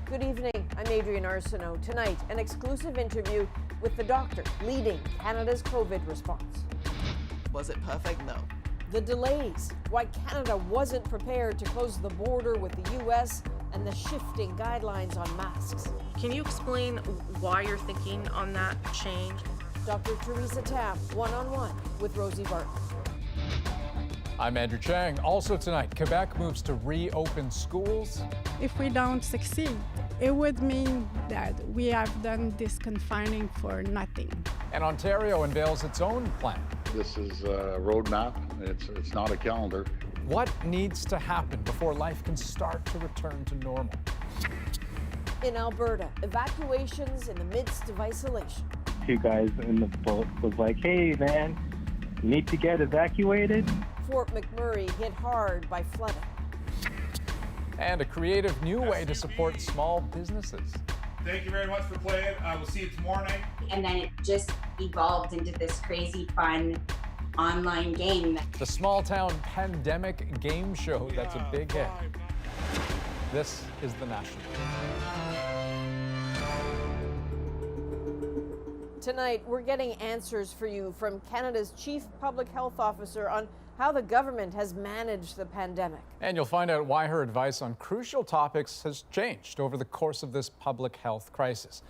Good evening. I'm Adrian Arsenault. Tonight, an exclusive interview with the doctor leading Canada's COVID response. Was it perfect? No. The delays, why Canada wasn't prepared to close the border with the U.S., and the shifting guidelines on masks. Can you explain why you're thinking on that change? Dr. Theresa Tam, one-on-one with Rosie Barton. I'm Andrew Chang. Also tonight, Quebec moves to reopen schools. If we don't succeed, it would mean that we have done this confining for nothing. And Ontario unveils its own plan. This is a roadmap. It's not a calendar. What needs to happen before life can start to return to normal? In Alberta, evacuations in the midst of isolation. Two guys in the boat was like, hey man, you need to get evacuated. Fort McMurray hit hard by flooding. And a creative new way to support small businesses. Thank you very much for playing. I will see you tomorrow night. And then it just evolved into this crazy fun online game. The small town pandemic game show that's a big hit. This is The National. Tonight, we're getting answers for you from Canada's Chief Public Health Officer on how the government has managed the pandemic. And you'll find out why her advice on crucial topics has changed over the course of this public health crisis.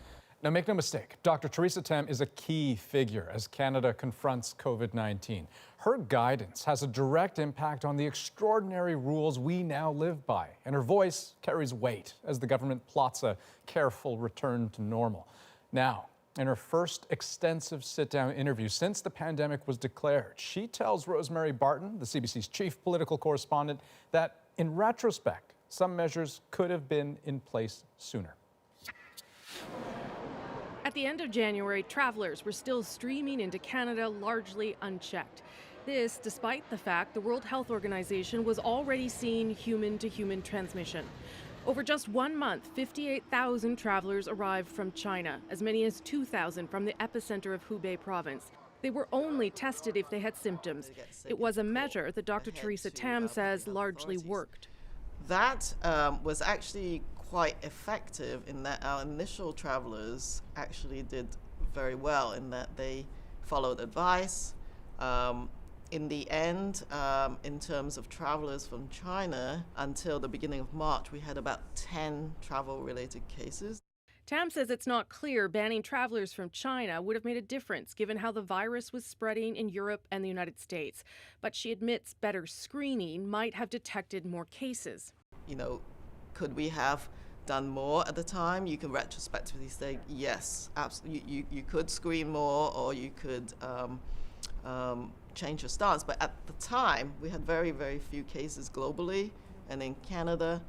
Now, make no mistake, Dr. Theresa Tam is a key figure as Canada confronts COVID-19. Her guidance has a direct impact on the extraordinary rules we now live by, and her voice carries weight as the government plots a careful return to normal. Now, in her first extensive sit-down interview since the pandemic was declared, she tells Rosemary Barton, the CBC's chief political correspondent, that in retrospect, some measures could have been in place sooner. At the end of January, travelers were still streaming into Canada largely unchecked. This despite the fact the World Health Organization was already seeing human-to-human transmission. Over just 1 month, 58,000 travelers arrived from China, as many as 2,000 from the epicenter of Hubei province. They were only tested if they had symptoms. It was a measure that Dr. Theresa Tam says largely worked. That was actually quite effective in that our initial travelers actually did very well in that they followed advice. In the end, in terms of travelers from China, until the beginning of March, we had about 10 travel-related cases. Tam says it's not clear banning travelers from China would have made a difference given how the virus was spreading in Europe and the United States. But she admits better screening might have detected more cases. You know, could we have done more at the time? You can retrospectively say, yes, absolutely. You could screen more, or you could change your stance. But at the time, we had very, very few cases globally and in Canada.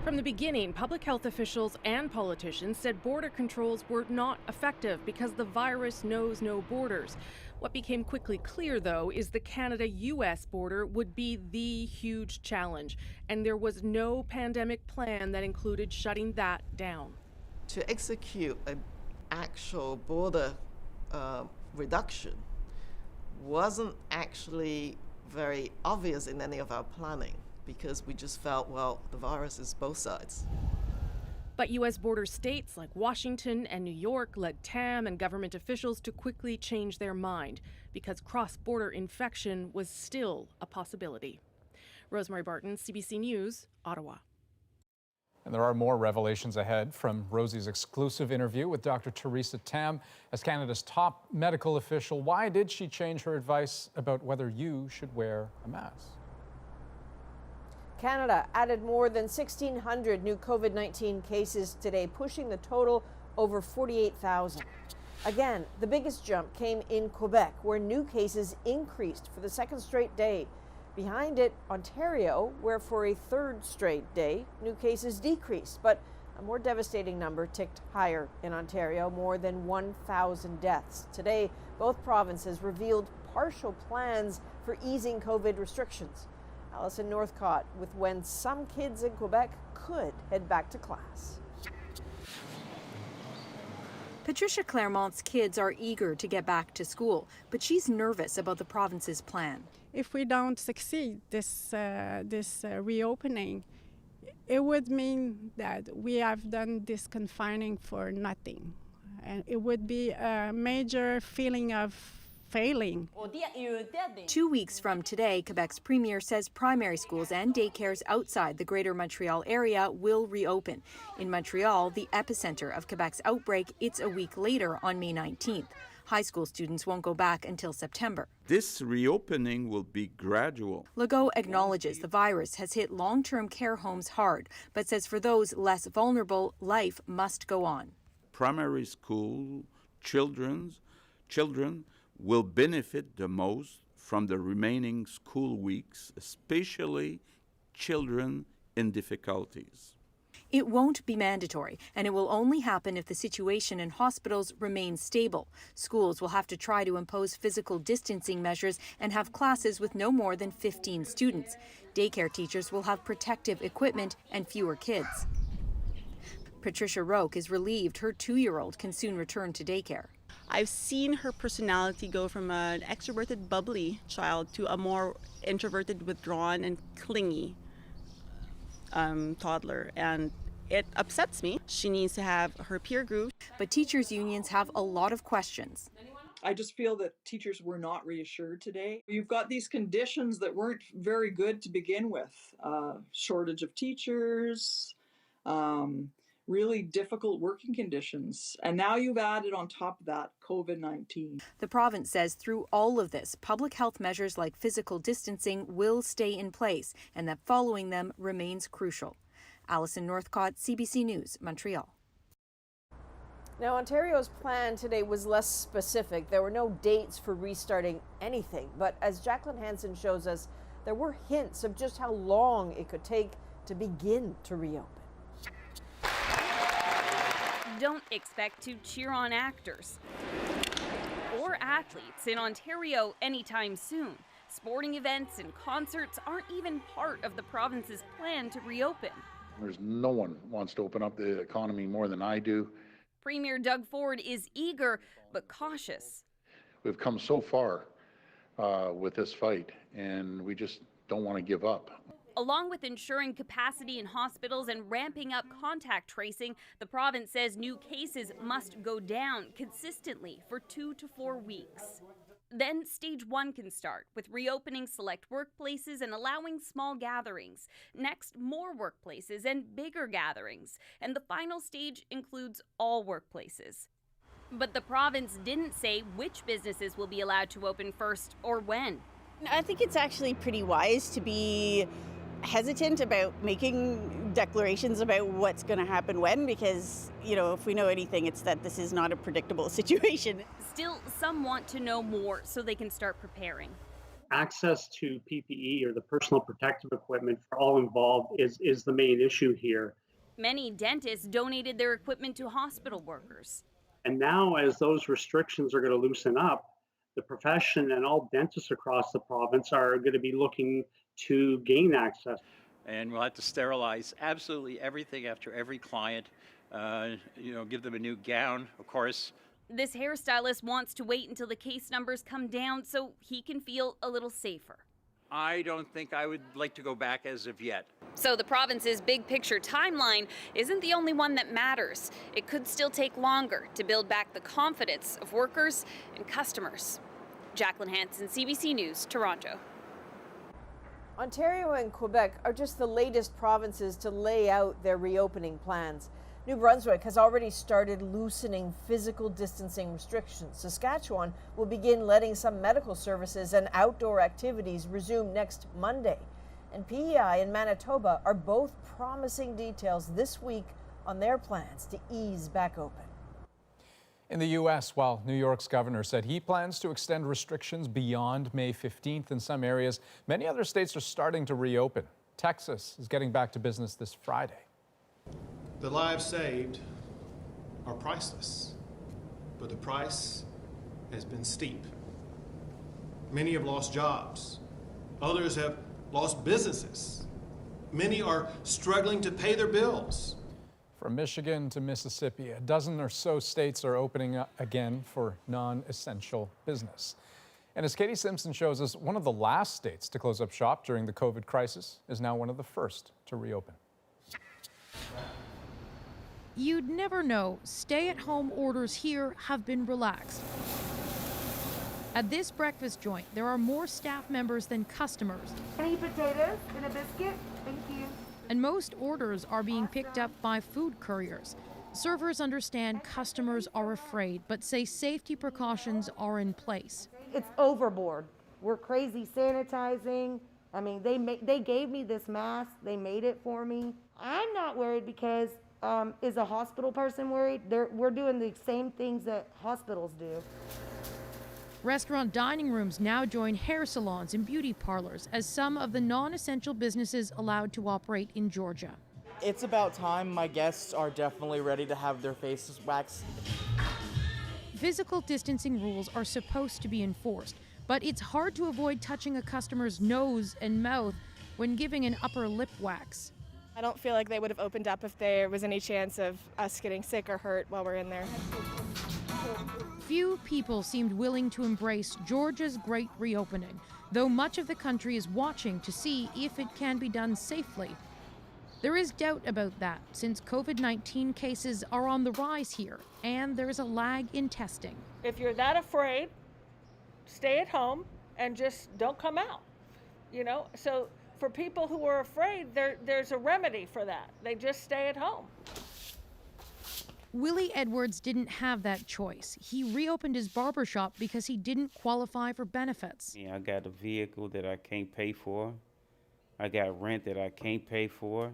From the beginning, public health officials and politicians said border controls were not effective because the virus knows no borders. What became quickly clear, though, is the Canada-US border would be the huge challenge, and there was no pandemic plan that included shutting that down. To execute an actual border reduction wasn't actually very obvious in any of our planning, because we just felt, well, the virus is both sides. But U.S. border states like Washington and New York led Tam and government officials to quickly change their mind because cross-border infection was still a possibility. Rosemary Barton, CBC News, Ottawa. And there are more revelations ahead from Rosie's exclusive interview with Dr. Theresa Tam as Canada's top medical official. Why did she change her advice about whether you should wear a mask? Canada added more than 1,600 new COVID-19 cases today, pushing the total over 48,000. Again, the biggest jump came in Quebec, where new cases increased for the second straight day. Behind it, Ontario, where for a third straight day, new cases decreased, but a more devastating number ticked higher in Ontario, more than 1,000 deaths. Today, both provinces revealed partial plans for easing COVID restrictions. Alison Northcott with when some kids in Quebec could head back to class. Patricia Claremont's kids are eager to get back to school, but she's nervous about the province's plan. If we don't succeed, this reopening, It would mean that we have done this confining for nothing. And it would be a major feeling of failing. 2 weeks from today, Quebec's premier says primary schools and daycares outside the Greater Montreal area will reopen. In Montreal, the epicenter of Quebec's outbreak, it's a week later on May 19th. High school students won't go back until September. This reopening will be gradual. Legault acknowledges the virus has hit long-term care homes hard, but says for those less vulnerable, life must go on. Primary school children will benefit the most from the remaining school weeks, especially children in difficulties. It won't be mandatory, and it will only happen if the situation in hospitals remains stable. Schools will have to try to impose physical distancing measures and have classes with no more than 15 students. Daycare teachers will have protective equipment and fewer kids. Patricia Roque is relieved her 2-year-old can soon return to daycare. I've seen her personality go from an extroverted, bubbly child to a more introverted, withdrawn, and clingy toddler, and it upsets me. She needs to have her peer group. But teachers' unions have a lot of questions. I just feel that teachers were not reassured today. You've got these conditions that weren't very good to begin with. Shortage of teachers, really difficult working conditions. And now you've added on top of that COVID-19. The province says through all of this, public health measures like physical distancing will stay in place and that following them remains crucial. Alison Northcott, CBC News, Montreal. Now, Ontario's plan today was less specific. There were no dates for restarting anything. But as Jacqueline Hansen shows us, there were hints of just how long it could take to begin to reopen. Don't expect to cheer on actors or athletes in Ontario anytime soon. Sporting events and concerts aren't even part of the province's plan to reopen. There's no one wants to open up the economy more than I do. Premier Doug Ford is eager but cautious. We've come so far with this fight, and we just don't want to give up. Along with ensuring capacity in hospitals and ramping up contact tracing, the province says new cases must go down consistently for 2 to 4 weeks. Then stage 1 can start, with reopening select workplaces and allowing small gatherings. Next, more workplaces and bigger gatherings. And the final stage includes all workplaces. But the province didn't say which businesses will be allowed to open first or when. I think it's actually pretty wise to be hesitant about making declarations about what's going to happen when, because, you know, if we know anything, it's that this is not a predictable situation. Still, some want to know more so they can start preparing. Access to PPE, or the personal protective equipment for all involved, is the main issue here. Many dentists donated their equipment to hospital workers. And now, as those restrictions are going to loosen up, the profession and all dentists across the province are going to be looking to gain access. And we'll have to sterilize absolutely everything after every client, give them a new gown, of course. This hairstylist wants to wait until the case numbers come down so he can feel a little safer. I don't think I would like to go back as of yet. So the province's big picture timeline isn't the only one that matters. It could still take longer to build back the confidence of workers and customers. Jacqueline Hansen, CBC News, Toronto. Ontario and Quebec are just the latest provinces to lay out their reopening plans. New Brunswick has already started loosening physical distancing restrictions. Saskatchewan will begin letting some medical services and outdoor activities resume next Monday. And PEI and Manitoba are both promising details this week on their plans to ease back open. In the U.S., while New York's governor said he plans to extend restrictions beyond May 15th in some areas, many other states are starting to reopen. Texas is getting back to business this Friday. The lives saved are priceless, but the price has been steep. Many have lost jobs. Others have lost businesses. Many are struggling to pay their bills. From Michigan to Mississippi, a dozen or so states are opening up again for non-essential business. And as Katie Simpson shows us, one of the last states to close up shop during the COVID crisis is now one of the first to reopen. You'd never know, stay-at-home orders here have been relaxed. At this breakfast joint, there are more staff members than customers. Any potatoes and a biscuit? Thank you. And most orders are being picked up by food couriers. Servers understand customers are afraid, but say safety precautions are in place. It's overboard. We're crazy sanitizing. I mean, they gave me this mask. They made it for me. I'm not worried because is a hospital person worried? We're doing the same things that hospitals do. Restaurant dining rooms now join hair salons and beauty parlors as some of the non-essential businesses allowed to operate in Georgia. It's about time. My guests are definitely ready to have their faces waxed. Physical distancing rules are supposed to be enforced, but it's hard to avoid touching a customer's nose and mouth when giving an upper lip wax. I don't feel like they would have opened up if there was any chance of us getting sick or hurt while we're in there. Few people seemed willing to embrace Georgia's great reopening, though much of the country is watching to see if it can be done safely. There is doubt about that, since COVID-19 cases are on the rise here, and there is a lag in testing. If you're that afraid, stay at home and just don't come out. So for people who are afraid, there's a remedy for that. They just stay at home. Willie Edwards didn't have that choice. He reopened his barbershop because he didn't qualify for benefits. I got a vehicle that I can't pay for. I got rent that I can't pay for.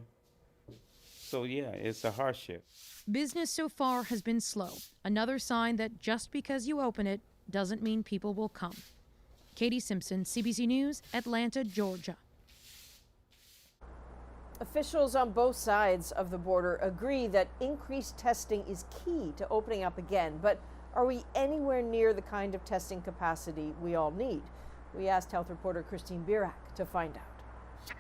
So yeah, it's a hardship. Business so far has been slow. Another sign that just because you open it doesn't mean people will come. Katie Simpson, CBC News, Atlanta, Georgia. Officials on both sides of the border agree that increased testing is key to opening up again, but are we anywhere near the kind of testing capacity we all need? We asked health reporter Christine Birak to find out.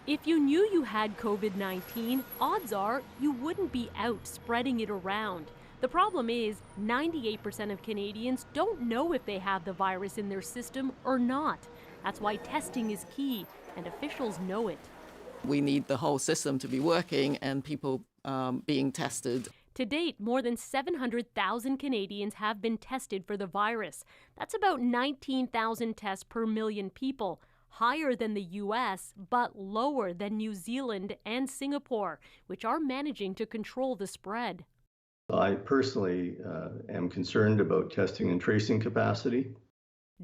If you knew you had COVID-19, odds are you wouldn't be out spreading it around. The problem is 98% of Canadians don't know if they have the virus in their system or not. That's why testing is key, and officials know it. We need the whole system to be working and people being tested. To date, more than 700,000 Canadians have been tested for the virus. That's about 19,000 tests per million people, higher than the U.S., but lower than New Zealand and Singapore, which are managing to control the spread. I personally am concerned about testing and tracing capacity.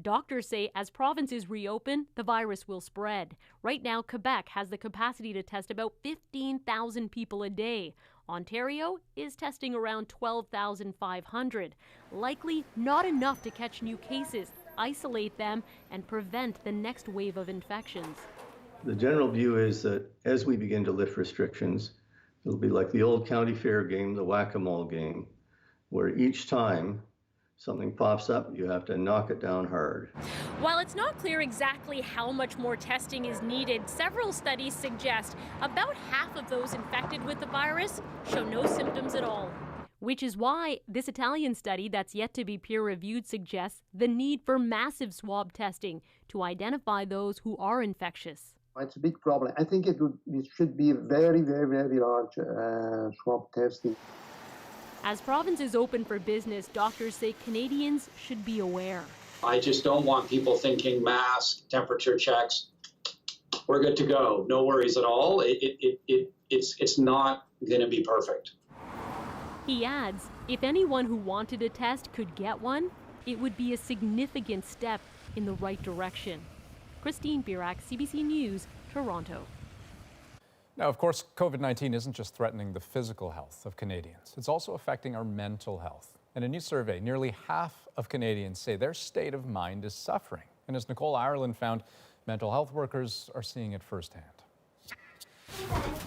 Doctors say as provinces reopen, the virus will spread. Right now, Quebec has the capacity to test about 15,000 people a day. Ontario is testing around 12,500. Likely not enough to catch new cases, isolate them, and prevent the next wave of infections. The general view is that as we begin to lift restrictions, it'll be like the old county fair game, the whack-a-mole game, where each time something pops up, you have to knock it down hard. While it's not clear exactly how much more testing is needed, several studies suggest about half of those infected with the virus show no symptoms at all. Which is why this Italian study that's yet to be peer-reviewed suggests the need for massive swab testing to identify those who are infectious. It's a big problem. I think it should be a very, very, very large swab testing. As provinces open for business, doctors say Canadians should be aware. I just don't want people thinking mask, temperature checks, we're good to go. No worries at all. It's not going to be perfect. He adds, if anyone who wanted a test could get one, it would be a significant step in the right direction. Christine Birak, CBC News, Toronto. Now, of course, COVID-19 isn't just threatening the physical health of Canadians. It's also affecting our mental health. In a new survey, nearly half of Canadians say their state of mind is suffering. And as Nicole Ireland found, mental health workers are seeing it firsthand.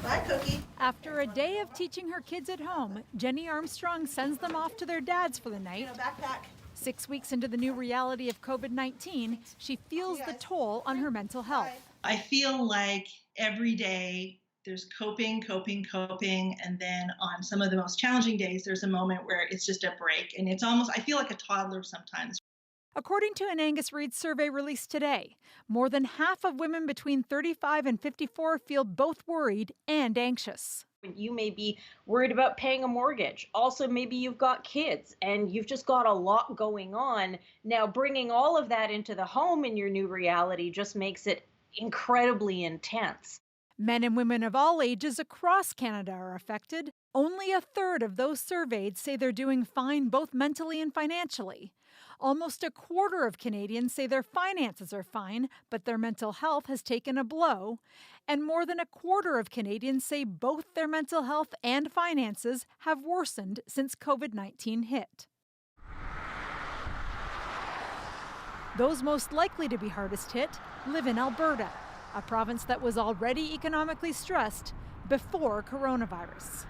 Bye, Cookie. After a day of teaching her kids at home, Jenny Armstrong sends them off to their dads for the night. Backpack. 6 weeks into the new reality of COVID-19, she feels the toll on her mental health. I feel like every day there's coping, and then on some of the most challenging days, there's a moment where it's just a break, and it's almost, I feel like a toddler sometimes. According to an Angus Reid survey released today, more than half of women between 35 and 54 feel both worried and anxious. You may be worried about paying a mortgage. Also, maybe you've got kids and you've just got a lot going on. Now, bringing all of that into the home in your new reality just makes it incredibly intense. Men and women of all ages across Canada are affected. Only a third of those surveyed say they're doing fine both mentally and financially. Almost a quarter of Canadians say their finances are fine, but their mental health has taken a blow. And more than a quarter of Canadians say both their mental health and finances have worsened since COVID-19 hit. Those most likely to be hardest hit live in Alberta, a province that was already economically stressed before coronavirus.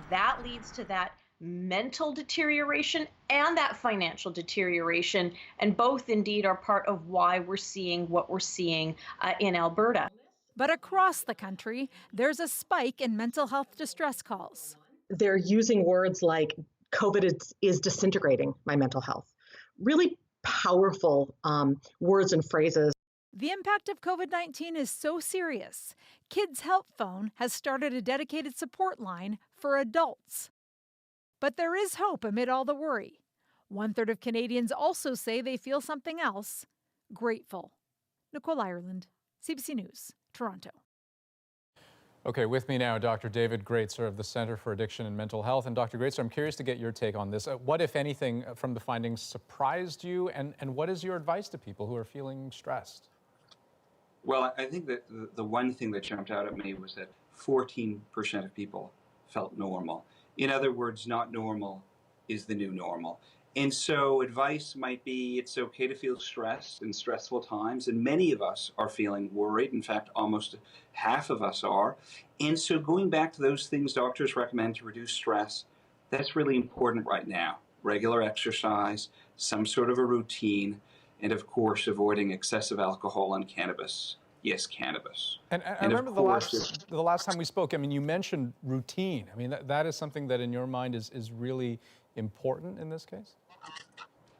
That leads to that mental deterioration and that financial deterioration, and both indeed are part of why we're seeing what we're seeing in Alberta. But across the country, there's a spike in mental health distress calls. They're using words like COVID is disintegrating my mental health. Really powerful words and phrases. The impact of COVID-19 is so serious. Kids Help Phone has started a dedicated support line for adults. But there is hope amid all the worry. 1/3 of Canadians also say they feel something else: grateful. Nicole Ireland, CBC News, Toronto. Okay, with me now, Dr. David Greatzer of the Centre for Addiction and Mental Health. And Dr. Greatzer, I'm curious to get your take on this. What, if anything, from the findings surprised you? And what is your advice to people who are feeling stressed? Well, I think that the one thing that jumped out at me was that 14% of people felt normal. In other words, not normal is the new normal. And so advice might be it's okay to feel stressed in stressful times. And many of us are feeling worried. In fact, almost half of us are. And so going back to those things doctors recommend to reduce stress, that's really important right now. Regular exercise, some sort of a routine, and of course, avoiding excessive alcohol and cannabis. Yes, cannabis. And I remember the last time we spoke, I mean, you mentioned routine. I mean, that is something that in your mind is really important in this case?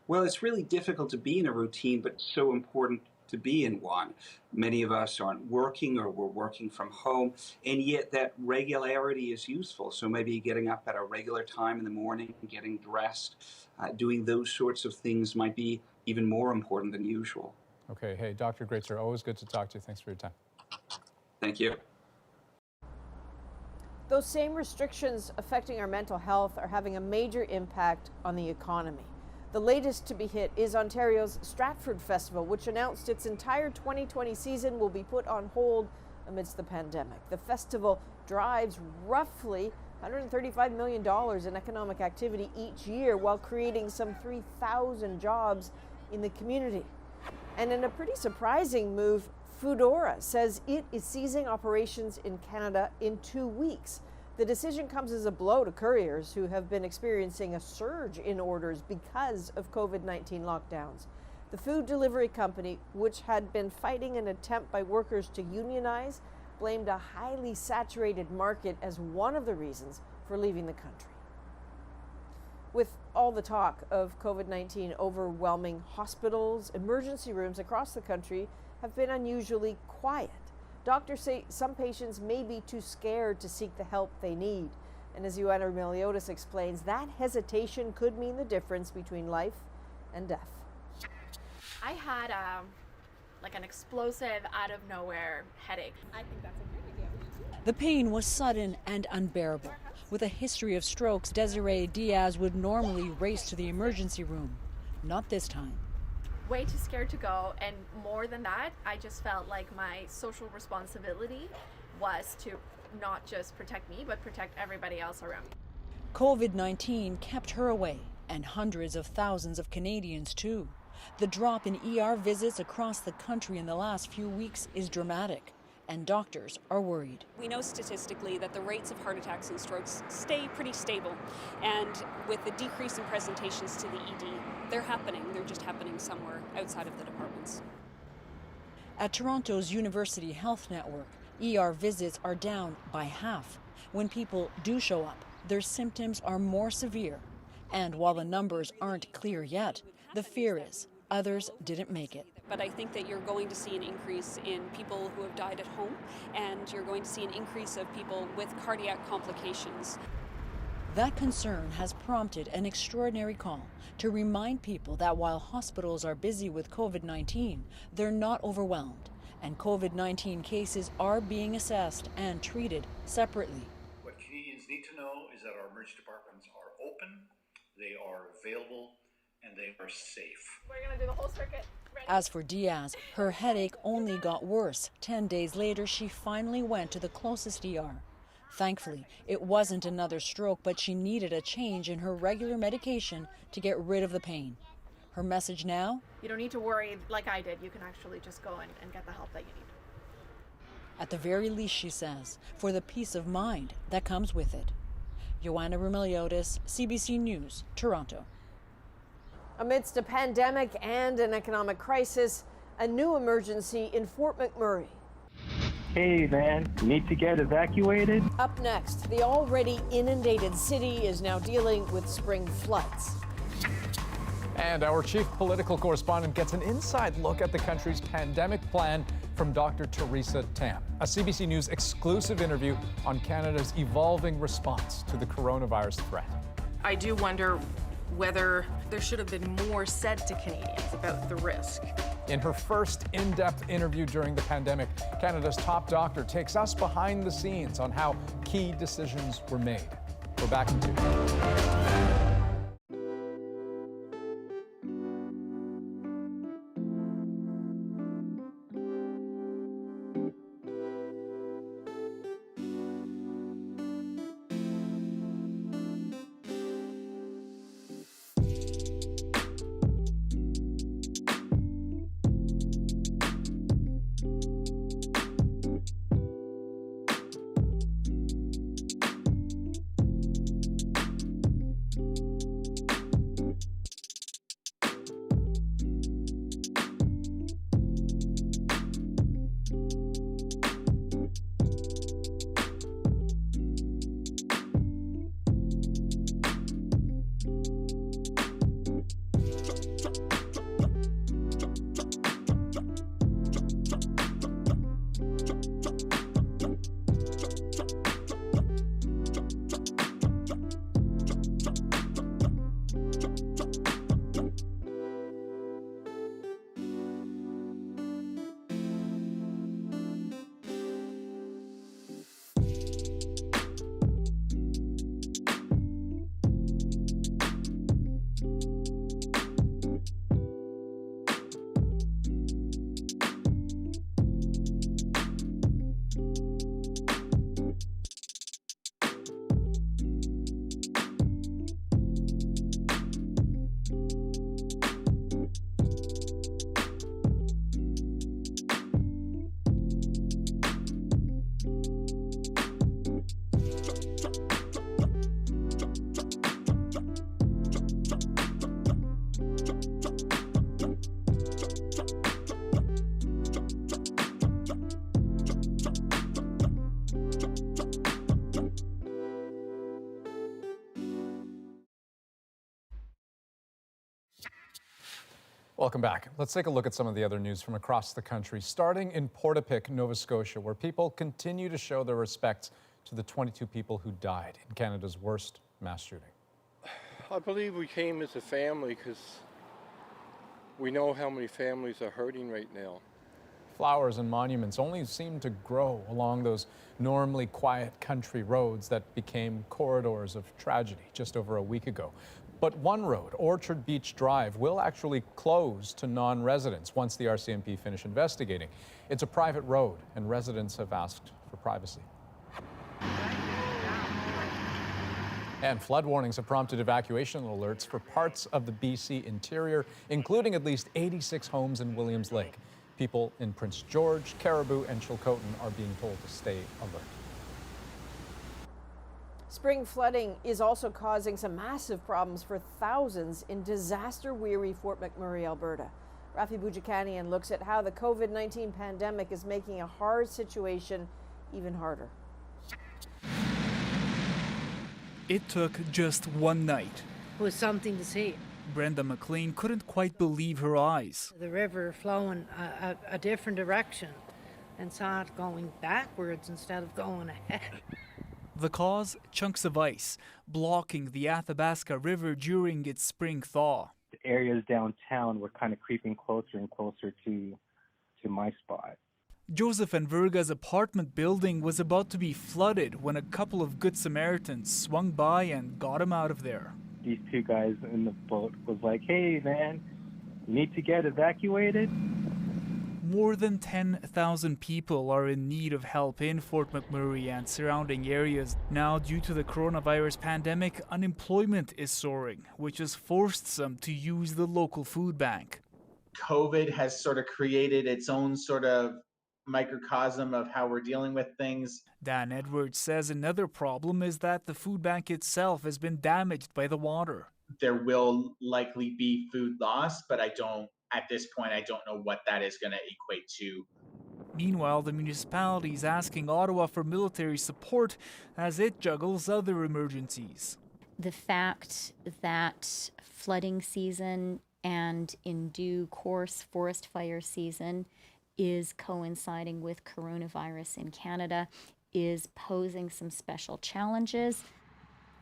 Well, it's really difficult to be in a routine, but so important to be in one. Many of us aren't working or we're working from home, and yet that regularity is useful. So maybe getting up at a regular time in the morning, getting dressed, doing those sorts of things might be even more important than usual. Okay. Hey, Dr. Greatzer, always good to talk to you. Thanks for your time. Thank you. Those same restrictions affecting our mental health are having a major impact on the economy. The latest to be hit is Ontario's Stratford Festival, which announced its entire 2020 season will be put on hold amidst the pandemic. The festival drives roughly $135 million in economic activity each year while creating some 3,000 jobs in the community. And in a pretty surprising move, Foodora says it is ceasing operations in Canada in 2 weeks. The decision comes as a blow to couriers who have been experiencing a surge in orders because of COVID-19 lockdowns. The food delivery company, which had been fighting an attempt by workers to unionize, blamed a highly saturated market as one of the reasons for leaving the country. With all the talk of COVID-19 overwhelming hospitals, emergency rooms across the country have been unusually quiet. Doctors say some patients may be too scared to seek the help they need. And as Ioana Meliodas explains, that hesitation could mean the difference between life and death. I had like an explosive, out of nowhere headache. I think that's a great idea. The pain was sudden and unbearable. With a history of strokes, Desiree Diaz would normally race to the emergency room. Not this time. Way too scared to go, and more than that, I just felt like my social responsibility was to not just protect me, but protect everybody else around me. COVID-19 kept her away, and hundreds of thousands of Canadians too. The drop in ER visits across the country in the last few weeks is dramatic, and doctors are worried. We know statistically that the rates of heart attacks and strokes stay pretty stable, and with the decrease in presentations to the ED, they're happening. They're just happening somewhere outside of the departments. At Toronto's University Health Network, ER visits are down by half. When people do show up, their symptoms are more severe. And while the numbers aren't clear yet, the fear is Others didn't make it. But I think that you're going to see an increase in people who have died at home, and you're going to see an increase of people with cardiac complications. That concern has prompted an extraordinary call to remind people that while hospitals are busy with COVID-19, they're not overwhelmed, and COVID-19 cases are being assessed and treated separately. What Canadians need to know is that our emergency departments are open, they are available, and they are safe. We're going to do the whole circuit. As for Diaz, her headache only got worse. 10 days later, she finally went to the closest ER. Thankfully, it wasn't another stroke, but she needed a change in her regular medication to get rid of the pain. Her message now? You don't need to worry like I did. You can actually just go and get the help that you need. At the very least, she says, for the peace of mind that comes with it. Joanna Remiliotis, CBC News, Toronto. Amidst a pandemic and an economic crisis, a new emergency in Fort McMurray. Hey, man, you need to get evacuated? Up next, the already inundated city is now dealing with spring floods. And our chief political correspondent gets an inside look at the country's pandemic plan from Dr. Theresa Tam. A CBC News exclusive interview on Canada's evolving response to the coronavirus threat. I do wonder whether there should have been more said to Canadians about the risk. In her first in-depth interview during the pandemic, Canada's top doctor takes us behind the scenes on how key decisions were made. We're back in 2. Welcome back. Let's take a look at some of the other news from across the country, starting in Portapique, Nova Scotia, where people continue to show their respect to the 22 people who died in Canada's worst mass shooting. I believe we came as a family because we know how many families are hurting right now. Flowers and monuments only seem to grow along those normally quiet country roads that became corridors of tragedy just over a week ago. But one road, Orchard Beach Drive, will actually close to non-residents once the RCMP finish investigating. It's a private road, and residents have asked for privacy. And flood warnings have prompted evacuation alerts for parts of the BC interior, including at least 86 homes in Williams Lake. People in Prince George, Caribou, and Chilcotin are being told to stay alert. Spring flooding is also causing some massive problems for thousands in disaster-weary Fort McMurray, Alberta. Rafi Boudjikanian looks at how the COVID-19 pandemic is making a hard situation even harder. It took just one night. It was something to see. Brenda McLean couldn't quite believe her eyes. The river flowing a different direction and started going backwards instead of going ahead. The cause? Chunks of ice blocking the Athabasca River during its spring thaw. The areas downtown were kind of creeping closer and closer to my spot. Joseph and Virga's apartment building was about to be flooded when a couple of Good Samaritans swung by and got him out of there. These two guys in the boat was like, hey man, you need to get evacuated? More than 10,000 people are in need of help in Fort McMurray and surrounding areas. Now, due to the coronavirus pandemic, unemployment is soaring, which has forced some to use the local food bank. COVID has sort of created its own sort of microcosm of how we're dealing with things. Dan Edwards says another problem is that the food bank itself has been damaged by the water. There will likely be food loss, but at this point, I don't know what that is going to equate to. Meanwhile, the municipality is asking Ottawa for military support as it juggles other emergencies. The fact that flooding season and in due course forest fire season is coinciding with coronavirus in Canada is posing some special challenges.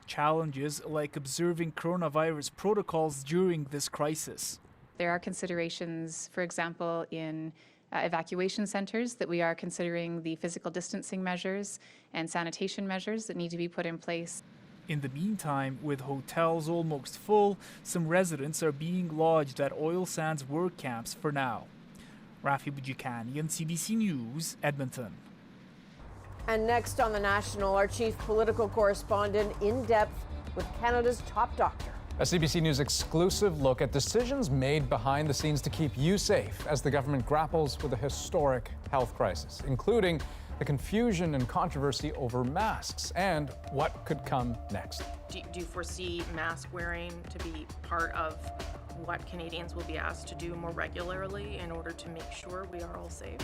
Challenges like observing coronavirus protocols during this crisis. There are considerations, for example, in evacuation centers that we are considering the physical distancing measures and sanitation measures that need to be put in place. In the meantime, with hotels almost full, some residents are being lodged at oil sands work camps for now. Rafi Bujikanian, CBC News, Edmonton. And next on The National, our chief political correspondent in depth with Canada's top doctor. A CBC News exclusive look at decisions made behind the scenes to keep you safe as the government grapples with a historic health crisis, including the confusion and controversy over masks and what could come next. Do you foresee mask wearing to be part of what Canadians will be asked to do more regularly in order to make sure we are all safe?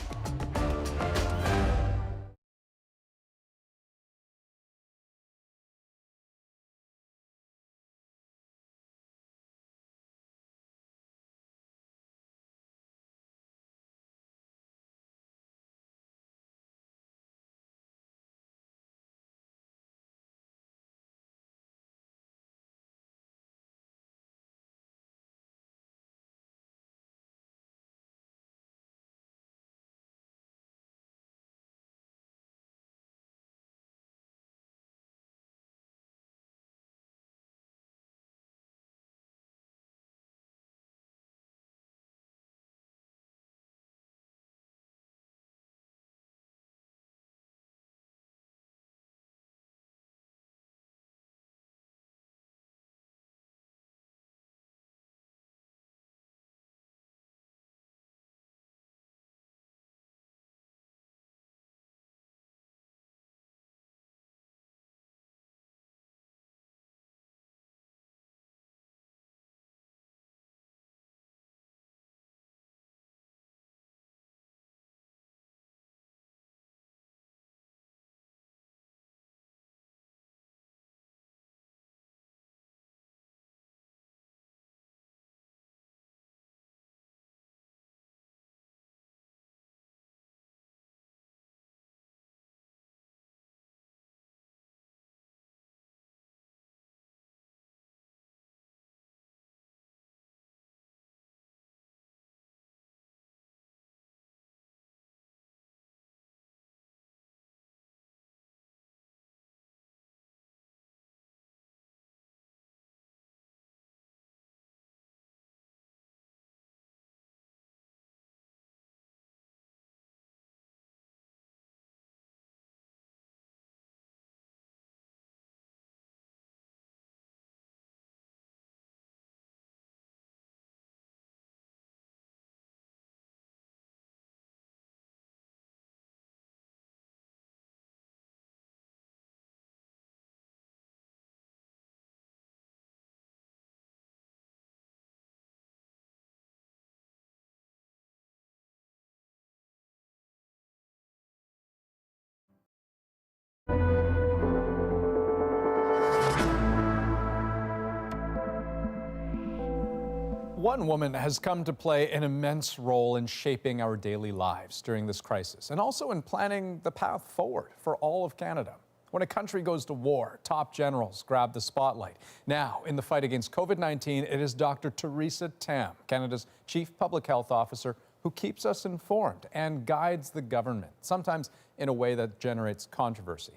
One woman has come to play an immense role in shaping our daily lives during this crisis and also in planning the path forward for all of Canada. When a country goes to war, top generals grab the spotlight. Now, in the fight against COVID-19, it is Dr. Theresa Tam, Canada's Chief Public Health Officer, who keeps us informed and guides the government, sometimes in a way that generates controversy.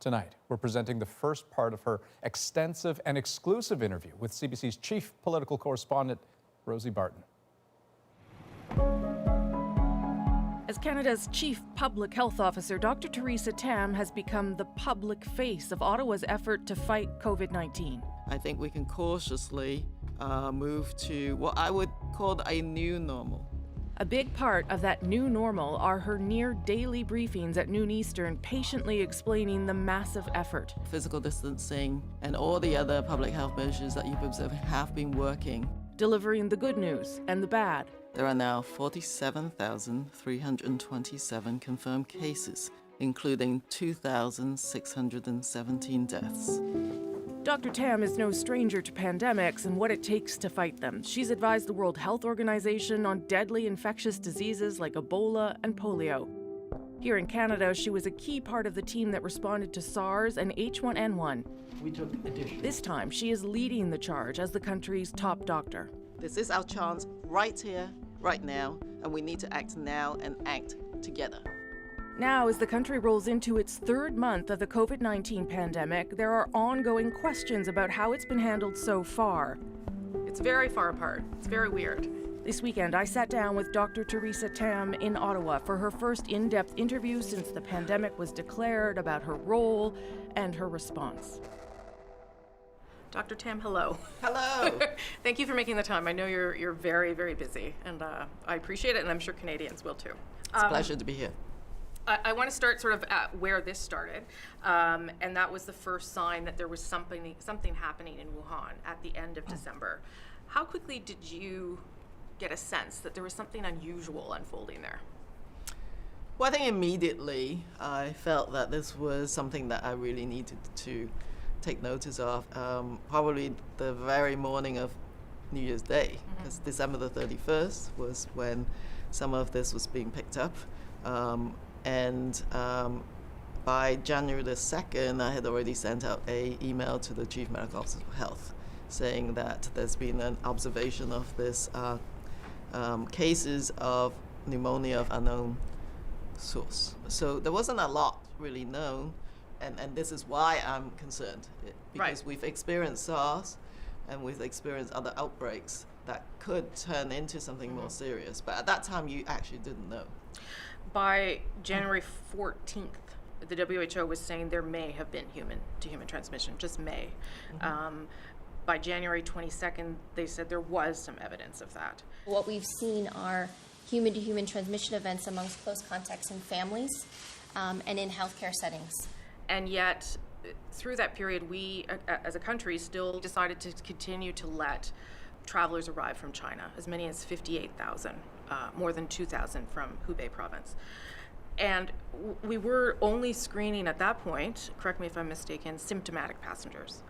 Tonight, we're presenting the first part of her extensive and exclusive interview with CBC's chief political correspondent, Rosie Barton. As Canada's Chief Public Health Officer, Dr. Theresa Tam has become the public face of Ottawa's effort to fight COVID-19. I think we can cautiously move to what I would call a new normal. A big part of that new normal are her near daily briefings at noon Eastern, patiently explaining the massive effort. Physical distancing and all the other public health measures that you've observed have been working. Delivering the good news and the bad. There are now 47,327 confirmed cases, including 2,617 deaths. Dr. Tam is no stranger to pandemics and what it takes to fight them. She's advised the World Health Organization on deadly infectious diseases like Ebola and polio. Here in Canada, she was a key part of the team that responded to SARS and H1N1. We took addition. This time, she is leading the charge as the country's top doctor. This is our chance right here, right now, and we need to act now and act together. Now, as the country rolls into its third month of the COVID-19 pandemic, there are ongoing questions about how it's been handled so far. It's very far apart. It's very weird. This weekend, I sat down with Dr. Theresa Tam in Ottawa for her first in-depth interview since the pandemic was declared about her role and her response. Dr. Tam, hello. Hello. Thank you for making the time. I know you're very, very busy, and I appreciate it, and I'm sure Canadians will too. It's a pleasure to be here. I want to start sort of at where this started, and that was the first sign that there was something happening in Wuhan at the end of December. How quickly did you get a sense that there was something unusual unfolding there? Well, I think immediately I felt that this was something that I really needed to take notice of. Probably the very morning of New Year's Day, because December the 31st was when some of this was being picked up. By January the 2nd, I had already sent out an email to the Chief Medical Officer of Health saying that there's been an observation of this cases of pneumonia of unknown source. So there wasn't a lot really known, and this is why I'm concerned, because we've experienced SARS and we've experienced other outbreaks that could turn into something more serious. But at that time, you actually didn't know. By January 14th, the WHO was saying there may have been human-to-human transmission, just may. By January 22nd, they said there was some evidence of that. What we've seen are human-to-human transmission events amongst close contacts in families and in healthcare settings. And yet, through that period, we, as a country, still decided to continue to let travelers arrive from China, as many as 58,000. More than 2,000 from Hubei province. And we were only screening at that point, correct me if I'm mistaken, symptomatic passengers.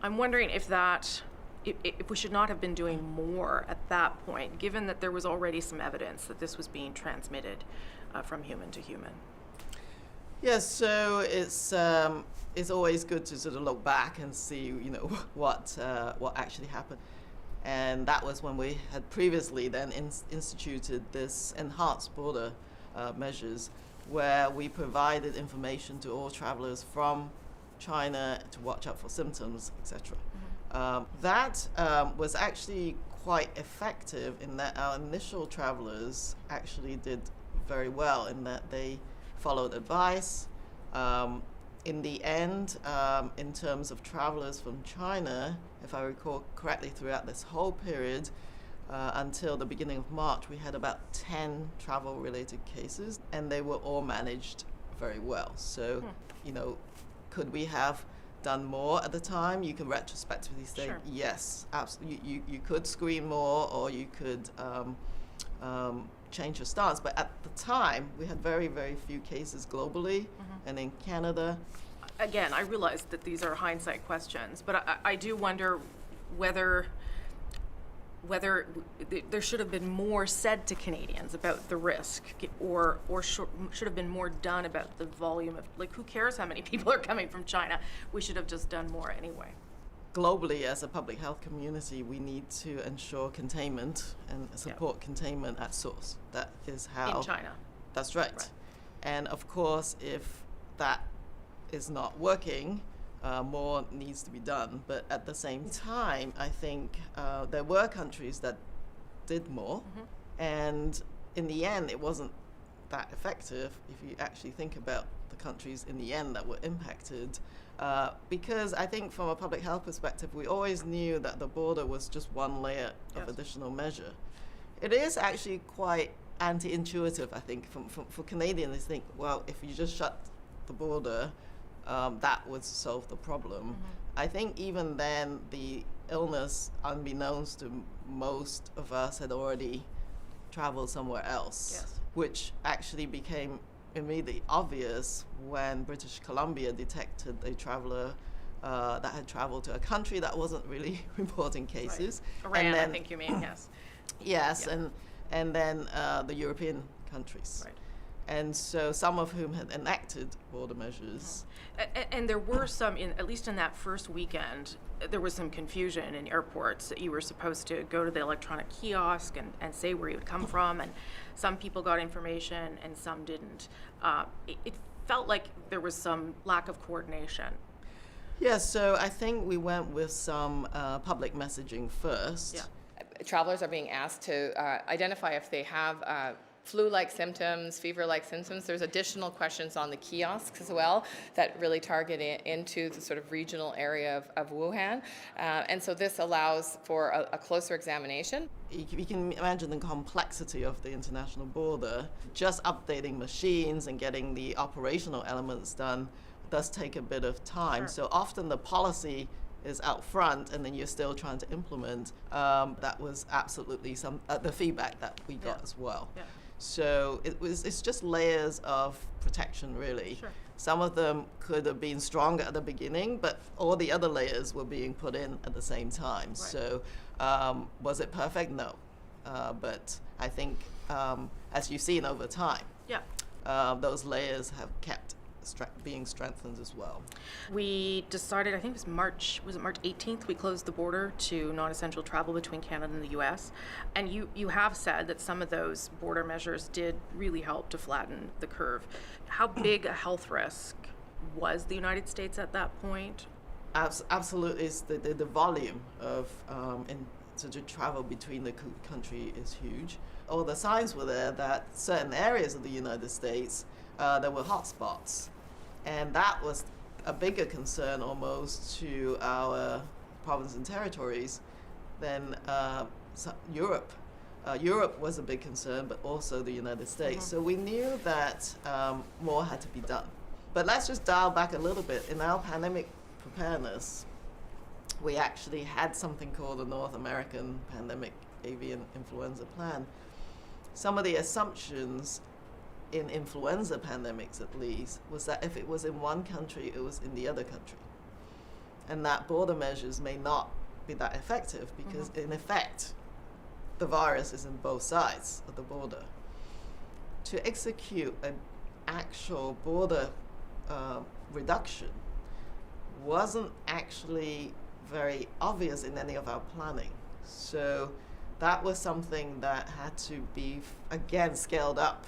I'm wondering if we should not have been doing more at that point, given that there was already some evidence that this was being transmitted from human to human. Yes, so it's always good to sort of look back and see, what actually happened. And that was when we had previously then instituted this enhanced border measures, where we provided information to all travelers from China to watch out for symptoms, etc. That was actually quite effective in that our initial travelers actually did very well in that they followed advice. In the end, in terms of travelers from China, if I recall correctly, throughout this whole period, until the beginning of March, we had about 10 travel-related cases, and they were all managed very well. So, could we have done more at the time? You can retrospectively say, yes, absolutely. You could screen more, or you could change your stance. But at the time, we had very, very few cases globally, and in Canada. Again, I realize that these are hindsight questions, but I do wonder whether whether there should have been more said to Canadians about the risk, or should have been more done about the volume of, like, who cares how many people are coming from China? We should have just done more anyway. Globally, as a public health community, we need to ensure containment and support containment at source. That is how... In China. That's right. And of course, if that is not working, more needs to be done. But at the same time, I think there were countries that did more. And in the end, it wasn't that effective if you actually think about the countries in the end that were impacted. Because I think from a public health perspective, we always knew that the border was just one layer of additional measure. It is actually quite anti-intuitive, I think, for Canadians to think, well, if you just shut the border, that would solve the problem. I think even then, the illness, unbeknownst to most of us, had already traveled somewhere else, which actually became immediately obvious when British Columbia detected a traveler that had traveled to a country that wasn't really reporting cases. Iran, and then, I think you mean, yes. Yes, and then the European countries. And so some of whom had enacted border measures. And there were some, at least in that first weekend, there was some confusion in airports that you were supposed to go to the electronic kiosk and say where you would come from, and some people got information and some didn't. It felt like there was some lack of coordination. Yeah, so I think we went with some public messaging first. Travelers are being asked to identify if they have flu-like symptoms, fever-like symptoms. There's additional questions on the kiosks as well that really target into the sort of regional area of Wuhan. And so this allows for a closer examination. You can imagine the complexity of the international border. Just updating machines and getting the operational elements done does take a bit of time. So often the policy is out front and then you're still trying to implement. That was absolutely the feedback that we got as well. So it's just layers of protection, really. Some of them could have been stronger at the beginning, but all the other layers were being put in at the same time. So was it perfect? No. But I think, as you've seen over time, those layers have kept being strengthened as well. We decided, I think it was March 18th, we closed the border to non-essential travel between Canada and the US. And you have said that some of those border measures did really help to flatten the curve. How big a health risk was the United States at that point? Absolutely, the volume of to travel between the country is huge. All the signs were there that certain areas of the United States there were hotspots, and that was a bigger concern almost to our provinces and territories than Europe. Europe was a big concern, but also the United States. So we knew that more had to be done. But let's just dial back a little bit. In our pandemic preparedness, we actually had something called the North American Pandemic Avian Influenza Plan. Some of the assumptions in influenza pandemics, at least, was that if it was in one country, it was in the other country. And that border measures may not be that effective because, in effect, the virus is in both sides of the border. To execute an actual border reduction wasn't actually very obvious in any of our planning. So that was something that had to be, again, scaled up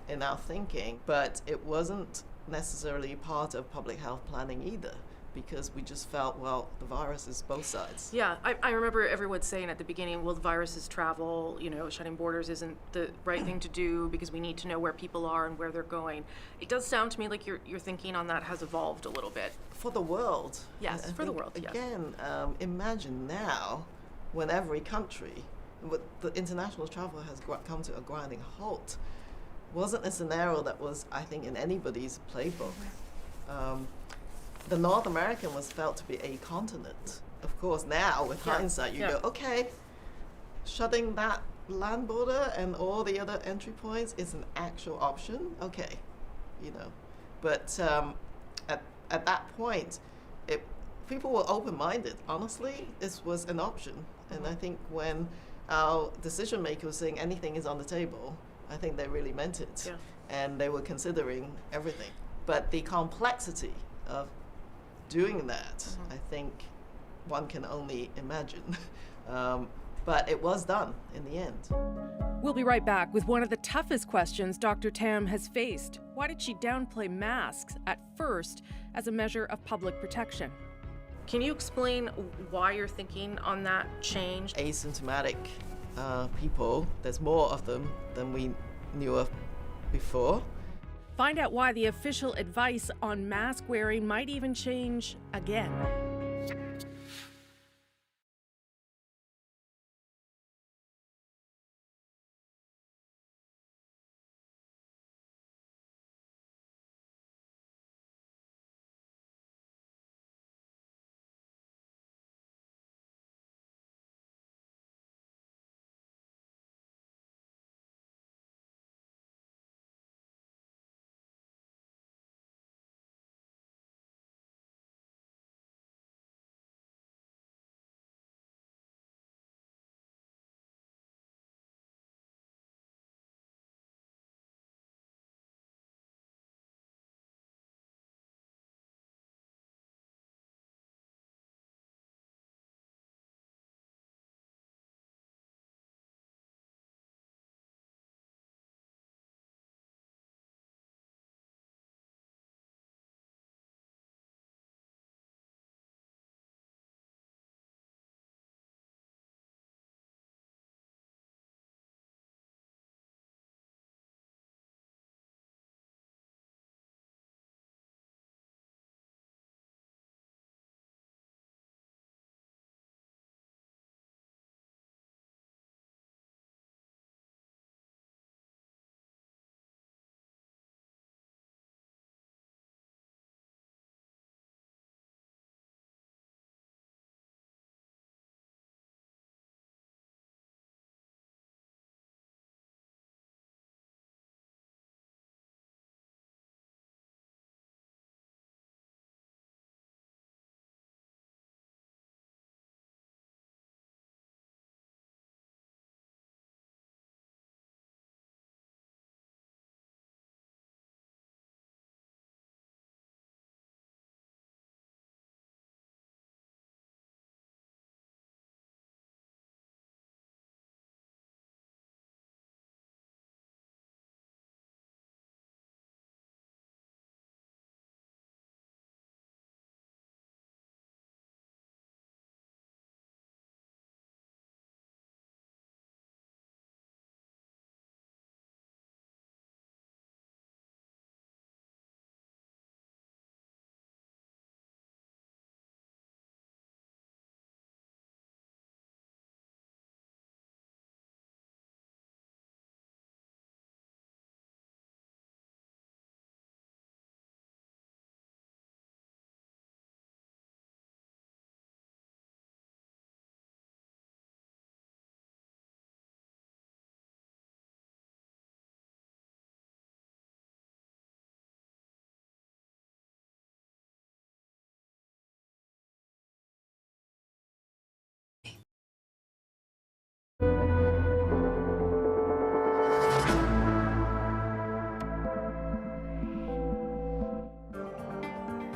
in our thinking, but it wasn't necessarily part of public health planning either, because we just felt, well, the virus is both sides. Yeah, I remember everyone saying at the beginning, well, the virus is travel, shutting borders isn't the right thing to do because we need to know where people are and where they're going. It does sound to me like your thinking on that has evolved a little bit. For the world. Yes, for the world, yes. Again, imagine now when every country, the international travel has come to a grinding halt. Wasn't a scenario that was, I think, in anybody's playbook. The North American was felt to be a continent. Of course, now with hindsight, you go, okay, shutting that land border and all the other entry points is an actual option. Okay, But at that point, people were open-minded. Honestly, this was an option. And I think when our decision maker was saying anything is on the table, I think they really meant it. Yeah. And they were considering everything. But the complexity of doing that, I think one can only imagine. But it was done in the end. We'll be right back with one of the toughest questions Dr. Tam has faced. Why did she downplay masks at first as a measure of public protection? Can you explain why your thinking on that changed? Asymptomatic people, there's more of them than we knew of before. Find out why the official advice on mask wearing might even change again.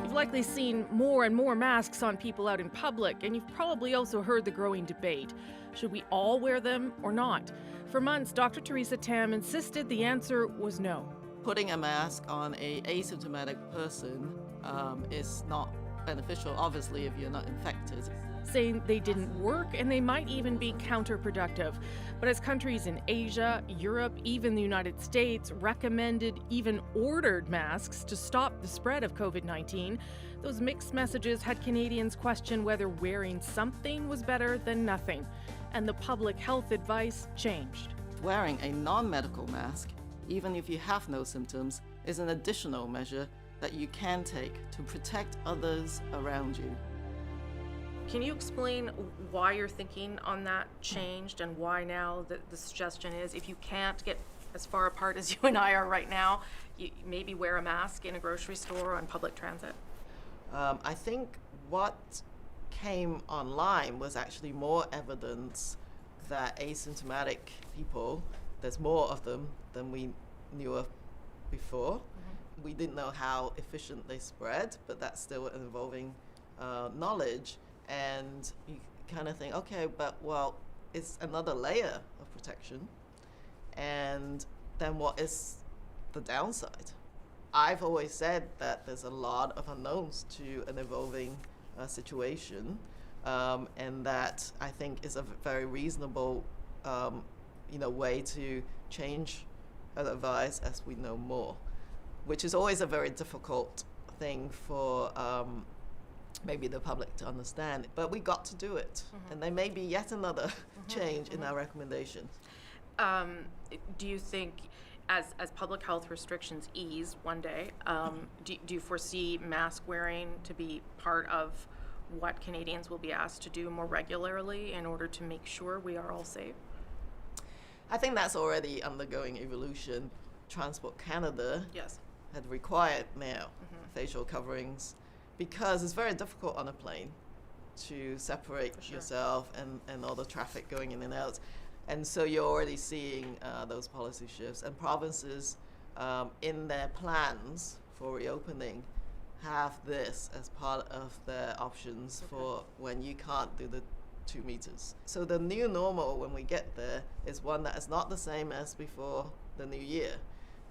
You've likely seen more and more masks on people out in public, and you've probably also heard the growing debate. Should we all wear them or not? For months, Dr. Theresa Tam insisted the answer was no. Putting a mask on an asymptomatic person is not beneficial, obviously, if you're not infected. Saying they didn't work and they might even be counterproductive. But as countries in Asia, Europe, even the United States recommended, even ordered masks to stop the spread of COVID-19, those mixed messages had Canadians question whether wearing something was better than nothing. And the public health advice changed. Wearing a non-medical mask, even if you have no symptoms, is an additional measure that you can take to protect others around you. Can you explain why your thinking on that changed and why now the suggestion is if you can't get as far apart as you and I are right now, you maybe wear a mask in a grocery store or on public transit? I think what came online was actually more evidence that asymptomatic people, there's more of them than we knew of before. Mm-hmm. We didn't know how efficient they spread, but that's still an evolving knowledge. And you kind of think, okay, but well, it's another layer of protection. And then what is the downside? I've always said that there's a lot of unknowns to an evolving situation, and that I think is a very reasonable way to change advice as we know more, which is always a very difficult thing for maybe the public to understand. But we got to do it, and there may be yet another change in our recommendations. Do you think, as public health restrictions ease one day, do you foresee mask wearing to be part of what Canadians will be asked to do more regularly in order to make sure we are all safe? I think that's already undergoing evolution. Transport Canada yes. had required now facial coverings because it's very difficult on a plane to separate yourself and all the traffic going in and out. And so you're already seeing those policy shifts. And provinces, in their plans for reopening, have this as part of their options for when you can't do the 2 meters. So the new normal, when we get there, is one that is not the same as before the new year.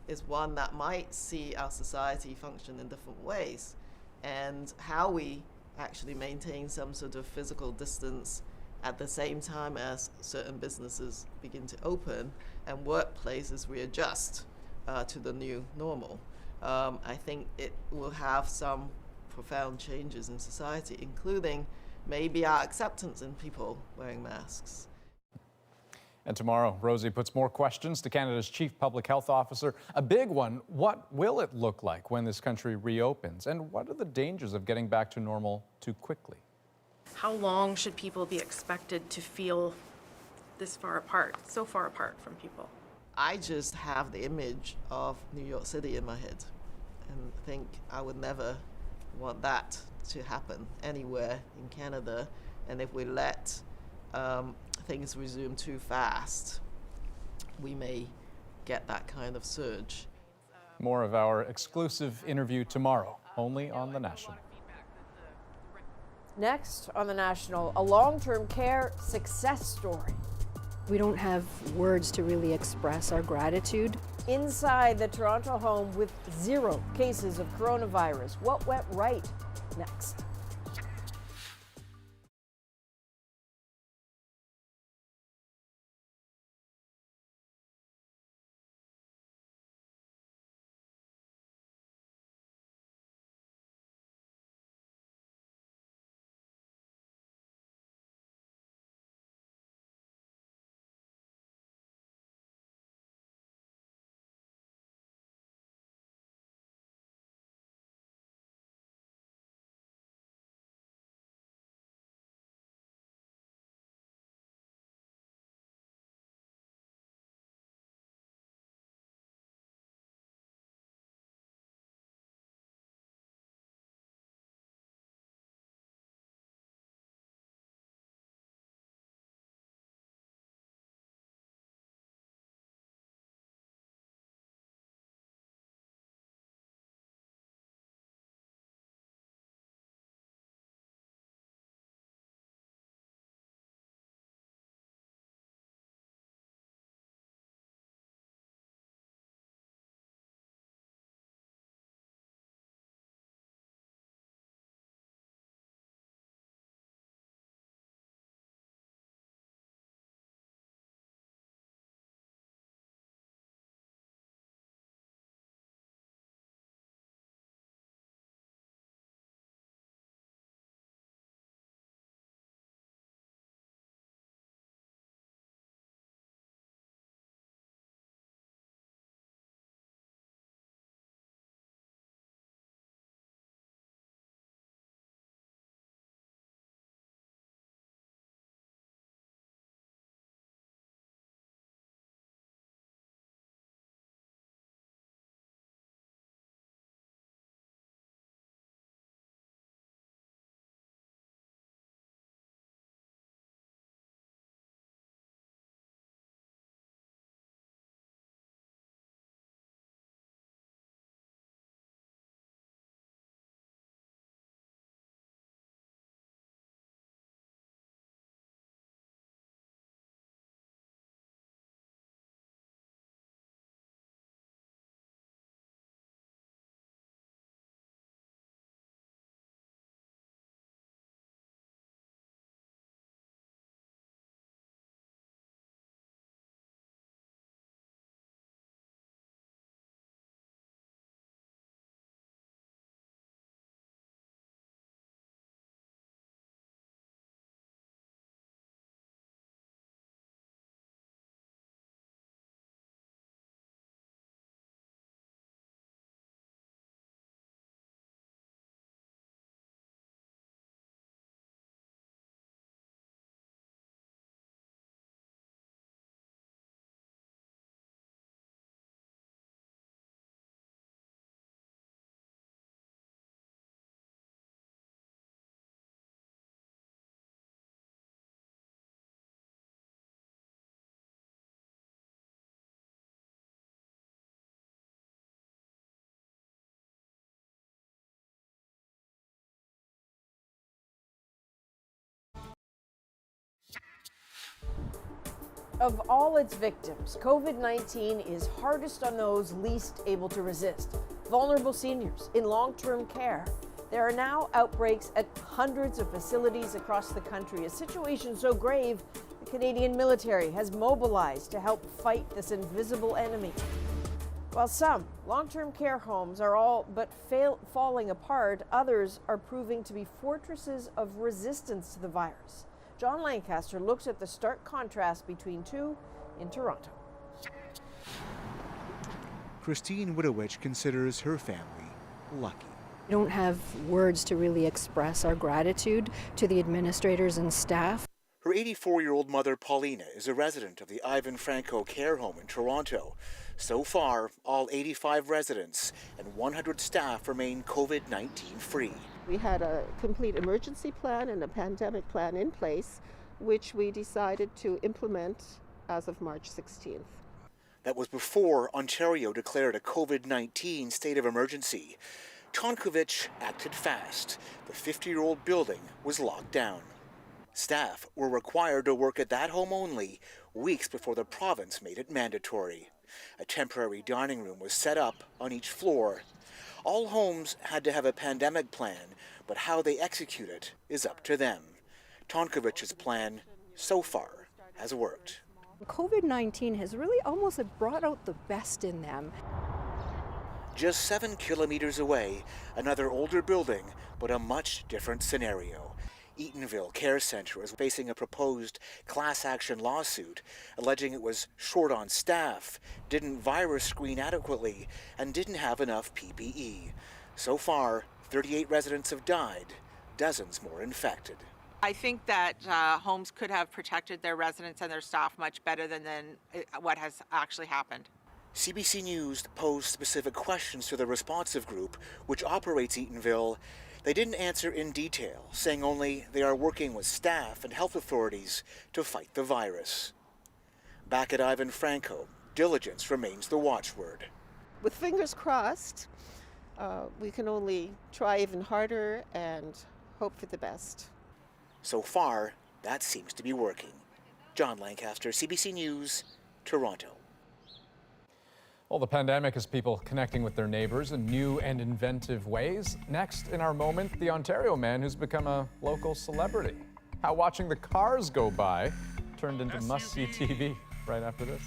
Is one that might see our society function in different ways. And how we actually maintain some sort of physical distance at the same time as certain businesses begin to open and workplaces readjust to the new normal. I think it will have some profound changes in society, including maybe our acceptance in people wearing masks. And tomorrow, Rosie puts more questions to Canada's Chief Public Health Officer. A big one: what will it look like when this country reopens? And what are the dangers of getting back to normal too quickly? How long should people be expected to feel this far apart, so far apart from people? I just have the image of New York City in my head and think I would never want that to happen anywhere in Canada. And if we let things resume too fast, we may get that kind of surge. More of our exclusive interview tomorrow, only on The National. Next on The National, a long-term care success story. We don't have words to really express our gratitude. Inside the Toronto home with 0 cases of coronavirus. What went right? Next. Of all its victims, COVID-19 is hardest on those least able to resist, vulnerable seniors in long-term care. There are now outbreaks at hundreds of facilities across the country, a situation so grave the Canadian military has mobilized to help fight this invisible enemy. While some long-term care homes are all but falling apart, others are proving to be fortresses of resistance to the virus. John Lancaster looks at the stark contrast between two in Toronto. Christine Widowich considers her family lucky. We don't have words to really express our gratitude to the administrators and staff. Her 84-year-old mother, Paulina, is a resident of the Ivan Franco Care Home in Toronto. So far, all 85 residents and 100 staff remain COVID-19 free. We had a complete emergency plan and a pandemic plan in place, which we decided to implement as of March 16th. That was before Ontario declared a COVID-19 state of emergency. Tonkovich acted fast. The 50-year-old building was locked down. Staff were required to work at that home only weeks before the province made it mandatory. A temporary dining room was set up on each floor. All homes had to have a pandemic plan, but how they execute it is up to them. Tonkovich's plan, so far, has worked. COVID-19 has really almost brought out the best in them. Just 7 kilometers away, another older building, but a much different scenario. Eatonville Care Centre is facing a proposed class action lawsuit alleging it was short on staff, didn't virus screen adequately, and didn't have enough PPE. So far, 38 residents have died, dozens more infected. I think that homes could have protected their residents and their staff much better than what has actually happened. CBC News posed specific questions to the responsive group, which operates Eatonville. They didn't answer in detail, saying only they are working with staff and health authorities to fight the virus. Back at Ivan Franco, diligence remains the watchword. With fingers crossed, we can only try even harder and hope for the best. So far, that seems to be working. John Lancaster, CBC News, Toronto. Well, the pandemic has people connecting with their neighbors in new and inventive ways. Next in our moment, the Ontario man who's become a local celebrity. How watching the cars go by turned into must-see TV right after this.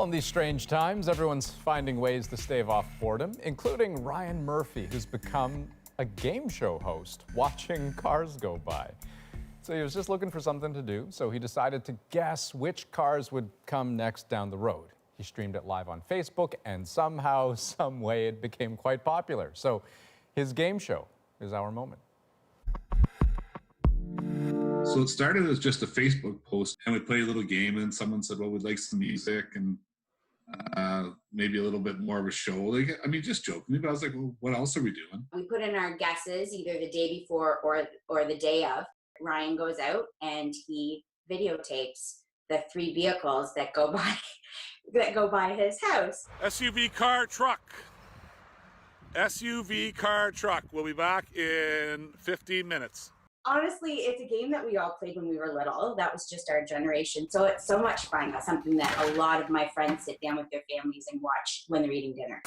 Well, in these strange times, everyone's finding ways to stave off boredom, including Ryan Murphy, who's become a game show host watching cars go by. So he was just looking for something to do, so he decided to guess which cars would come next down the road. He streamed it live on Facebook, and somehow, some way, it became quite popular. So his game show is our moment. So it started as just a Facebook post, and we played a little game, and someone said, well, we'd like some music and maybe a little bit more of a show. Like, I mean, just jokingly, but I was like, well, what else are we doing? We put in our guesses either the day before or the day of. Ryan goes out and he videotapes the 3 vehicles that go by his house. SUV car truck. SUV car truck. We'll be back in 15 minutes. Honestly, it's a game that we all played when we were little. That was just our generation. So it's so much fun. That's something that a lot of my friends sit down with their families and watch when they're eating dinner.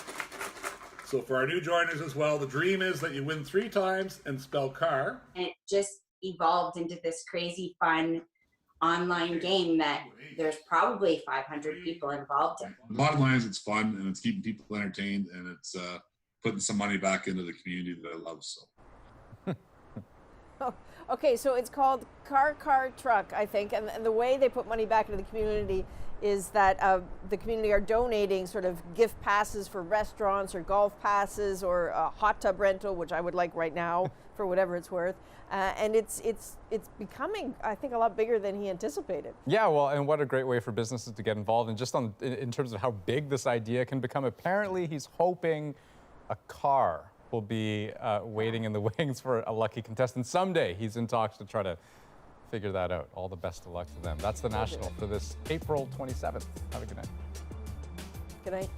So for our new joiners as well, the dream is that you win 3 times and spell car. And it just evolved into this crazy fun online game that there's probably 500 people involved in. The bottom line is it's fun, and it's keeping people entertained, and it's putting some money back into the community that I love. So. Oh, okay, so it's called Car Truck, I think, and the way they put money back into the community is that the community are donating sort of gift passes for restaurants or golf passes or a hot tub rental, which I would like right now for whatever it's worth. And it's becoming, I think, a lot bigger than he anticipated. Yeah, well, and what a great way for businesses to get involved. And just in terms of how big this idea can become, apparently he's hoping a car will be waiting in the wings for a lucky contestant someday. He's in talks to try to figure that out. All the best of luck to them. That's the National for this April 27th. Have a good night. Good night.